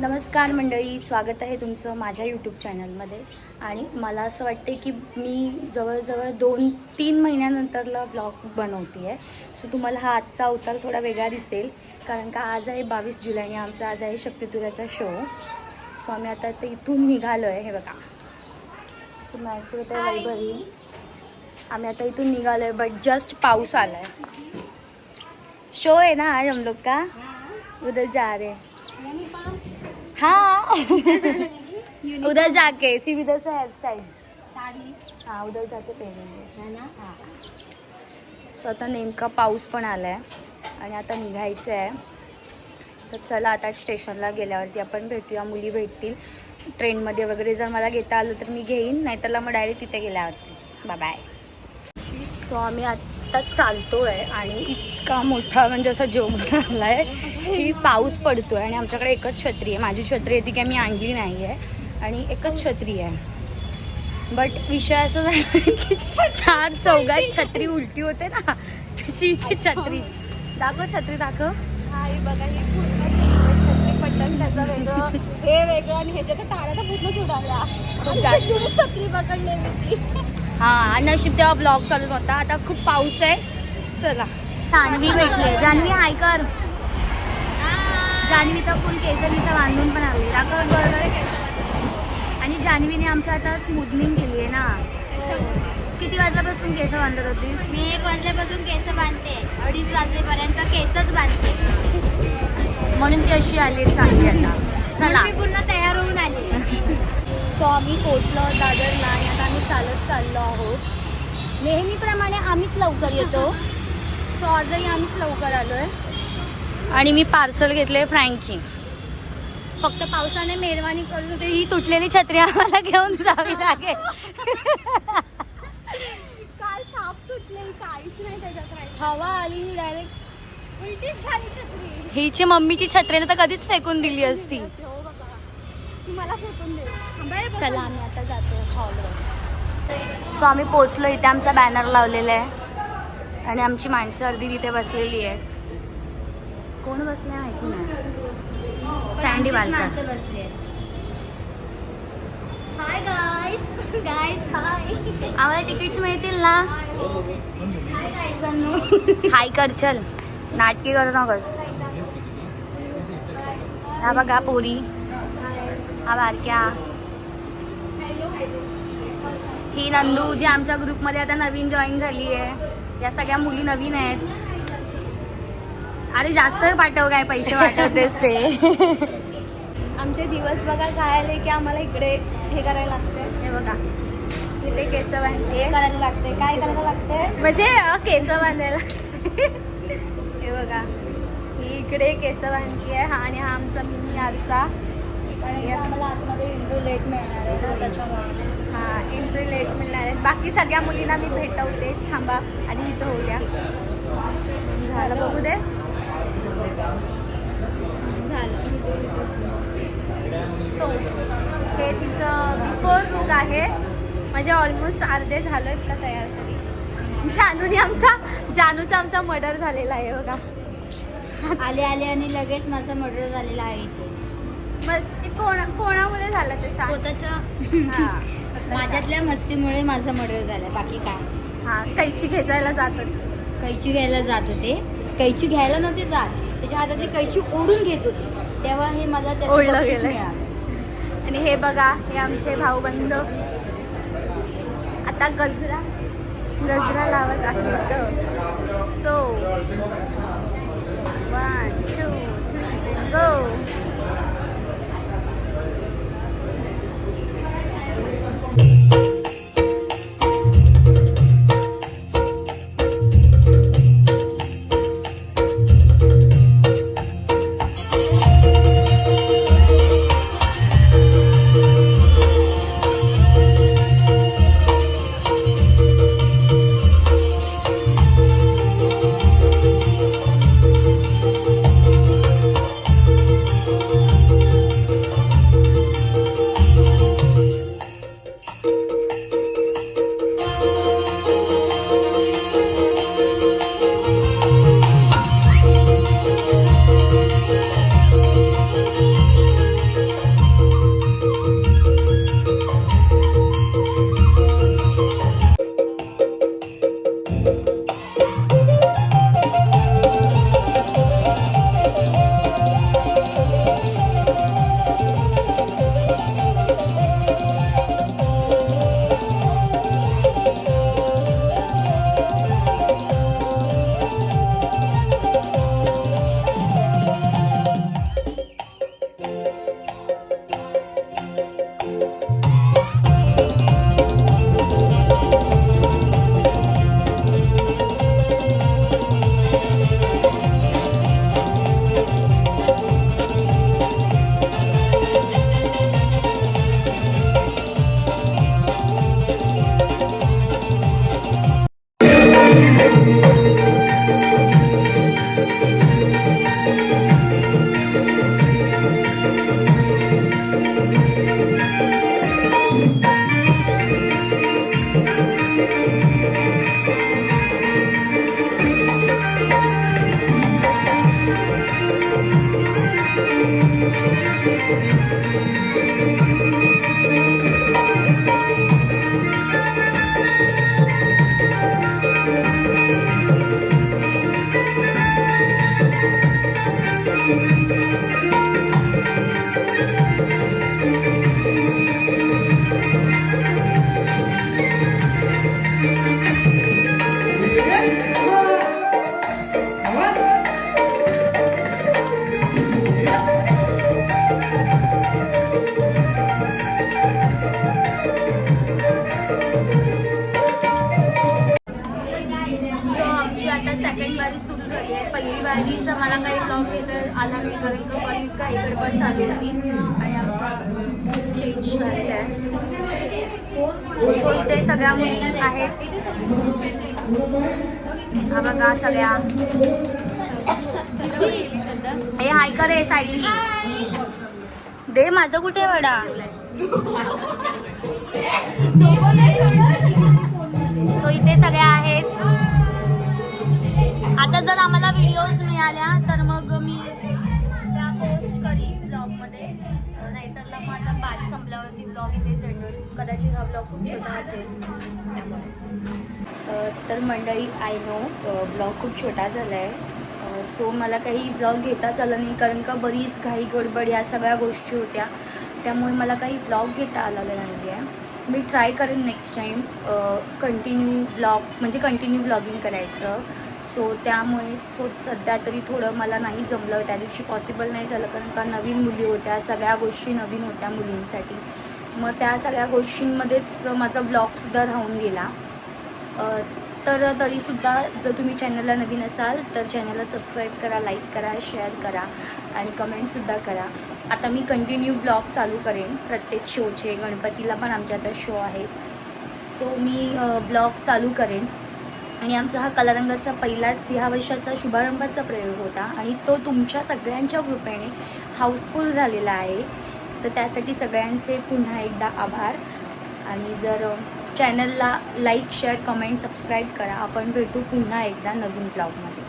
नमस्कार मंडळी, स्वागत आहे तुमचं माझ्या यूट्यूब चॅनलमध्ये. आणि मला असं वाटते की मी जवळजवळ 2-3 महिन्यानंतरला व्लॉग बनवते आहे. सो तुम्हाला हा आजचा अवतार थोडा वेगळा दिसेल, कारण का आज आहे 22 जुलै आणि आमचा आज आहे शक्तितुऱ्याचा शो. सो आम्ही आता इथून निघालो आहे. हे बघा, सो माझ्यासोबत आहे वैभवी. आम्ही आता इथून निघालो आहे, बट जस्ट पाऊस आला आहे. शो है ना आज हम लोग का, उधर जा रहे हैं. हाँ उधर जाके इधर से हेयर स्टाइल साड़ी, हाँ उधर जाके पहनेंगे है ना. हाँ, सो आता नेमका पाऊस पण आला आहे आणि आता निघायचं आहे. तर चला आता स्टेशनला गेल्यावरती आपण भेटूया. मुली भेटतील ट्रेनमध्ये वगैरे. जर मला घेता आलं तर मी घेईन, नाहीतर मग डायरेक्ट तिथे गेल्यावरतीच. Bye bye. सो आम्ही आत्ता चालतो आहे आणि इतका मोठा म्हणजे असा जोक झाला आहे की पाऊस पडतो आहे आणि आमच्याकडे एकच छत्री आहे. माझी छत्री आहे ती काय मी आणली नाही आहे आणि एकच छत्री आहे. बट विषय असं झाला की 4 छत्री उलटी होते ना, तशीची छत्री. दाखव छत्री, दाखव. हा बघा, ही पूर्ण छत्री पटकन त्याचं वेगळं, हे वेगळं आणि ह्याच्या तर तारा तर पूर्ण उडाल्या. छत्री पकडलेली ती. हां, नशीब तेव्हा ब्लॉग चालत होता. आता खूप पाऊस आहे. चला, जान्हवी भेटले. जान्हवी हाय कर. जान्हवी तर फुल केसरीचा बांधून पण आली. दाखव बरोबर. आणि जान्हवीने आमच्या आता स्मूथनिंग केली आहे ना. किती वाजल्यापासून केस बांधत होती? मी 1 वाजल्यापासून केस बांधते, 2:30 वाजेपर्यंत केसच बांधते, म्हणून ती अशी आली चांगली. आता चला, मी पूर्ण तयार होऊन आली. सो आम्ही पोचलो दादरला आणि आता आम्ही चालत चाललो आहोत. नेहमीप्रमाणे आम्हीच लवकर येतो. सो आजही आम्हीच लवकर आलो आहे. आणि मी पार्सल घेतले फ्रँकी. फक्त पावसाने मेहरबानी करत होते, ही तुटलेली छत्री आम्हाला घेऊन जावी लागेल. काल साप तुटले, काहीच नाही त्याच्यात. हवा आली डायरेक्ट उलटीच झाली छत्री. हिची मम्मीची छत्री तर कधीच फेकून दिली असती. मला फेकून दे. चला आम्ही आता जातो हॉलवर. सो आम्ही पोचलो. इथे आमचा बॅनर लावलेला आहे आणि आमची माणसं अर्धी तिथे बसलेली आहे. कोण बसले माहिती नाही. सँडी बालका बसले. हाय गाईस, गाईस हाय. आम्हाला तिकीट्स मिळतील ना? Hi guys. हाय कर, चल नाटकी करू नकोस. हा बघा पोरी, हा बारक्या, ही नंदू जी आमच्या ग्रुपमध्ये आता नवीन जॉईन झाली आहे. या सगळ्या मुली नवीन आहेत. अरे जास्त पाठव, काय पैसे वाटवतेस ते. आमचे दिवस बघा काय आले की आम्हाला इकडे हे करायला लागते. हे बघा, इथे केस बांधते करायला लागते. काय करायला लागते म्हणजे केस बांधायला लागते. हे बघा, ही इकडे केस बांधती आहे. हा आणि हा आमचा मिनी आरसा. आम्हाला आतमध्ये एंट्री लेट मिळणार आहे ना, त्याच्यामुळे. हा, एंट्री लेट मिळणार आहे. बाकी सगळ्या मुलींना मी भेटवते. थांबा आधी इथं होऊ द्या. झालं, बघू दे. झालं. सो हे तिचं बिफोर लुक आहे. म्हणजे ऑलमोस्ट अर्धे झालं इतका तयार तरी. जानूचा आमचा मर्डर झालेला आहे बघा. आले आणि लगेच माझा मर्डर झालेला आहे इथे. मस्त. कोणामुळे झालं ते सांग. स्वतःच्या माझ्यातल्या मस्तीमुळे माझा मर्डर झाला. बाकी काय? हा, कैची खेचायला जात होते. कैची घ्यायला जात होते. कैची घ्यायला नव्हते जात, त्याच्या हातातली कैची ओढून घेत होते. तेव्हा हे मला ओढलं गेलं. आणि हे बघा, हे आमचे भाऊबंद आता गजरा लावत आहेत. सो 1, 2, 3 गो. आमची आता सेकंड वारी सुरू झाली आहे. पहिली वारीचा मला काही ब्लॉग घेता आला नाही कारण का बरीच काही गडबड चालू होती आणि आमचा चेंज झालेला आहे. सो इथे सगळ्या मुली आहेत. हा बघा सगळ्या. हे हाय करे सायली दे. माझं कुठे वडा. सो इथे सगळ्या आहेत. आता जर आम्हाला व्हिडिओज मिळाल्या तर मग मी त्या पोस्ट करीन ब्लॉगमध्ये, नाहीतर मग आता बारी संपल्यावरती ब्लॉग इथे सेंडर. कदाचित हा ब्लॉग खूप छोटा असेल तर मंडळी आय नो ब्लॉग खूप छोटा झाला आहे. सो मला काही ब्लॉग घेताच आला नाही कारण का बरीच घाई गडबड या सगळ्या गोष्टी होत्या. त्यामुळे मला काही ब्लॉग घेता आलेला नाही आहे. मी ट्राय करेन नेक्स्ट टाईम कंटिन्यू ब्लॉग म्हणजे कंटिन्यू ब्लॉगिंग करायचं. सो त्यामुळे सध्या तरी थोडं मला नाही जमलं. त्या दिवशी पॉसिबल नाही झालं कारण का नवीन मुली होत्या. सगळ्या गोष्टी नवीन होत्या मुलींसाठी. मग त्या सगळ्या गोष्टींमध्येच माझा ब्लॉगसुद्धा राहून गेला. तर तरीसुद्धा जर तुम्ही चॅनलला नवीन असाल तर चॅनलला सबस्क्राईब करा, लाईक करा, शेअर करा आणि कमेंटसुद्धा करा. आता मी कंटिन्यू ब्लॉग चालू करेन प्रत्येक शोचे. गणपतीला पण आमच्या आता शो आहे. सो मी ब्लॉग चालू करेन. आणि आमचा हा कलारंगाचा पहिलाच ह्या वर्षाचा शुभारंभाचा प्रयोग होता आणि तो तुमच्या सगळ्यांच्या कृपेने हाऊसफुल झालेला आहे. तर त्यासाठी सगळ्यांचे पुन्हा एकदा आभार. आणि जर चॅनलला लाईक, शेअर, कमेंट, सबस्क्राईब करा. आपण भेटू पुन्हा एकदा नवीन ब्लॉगमध्ये.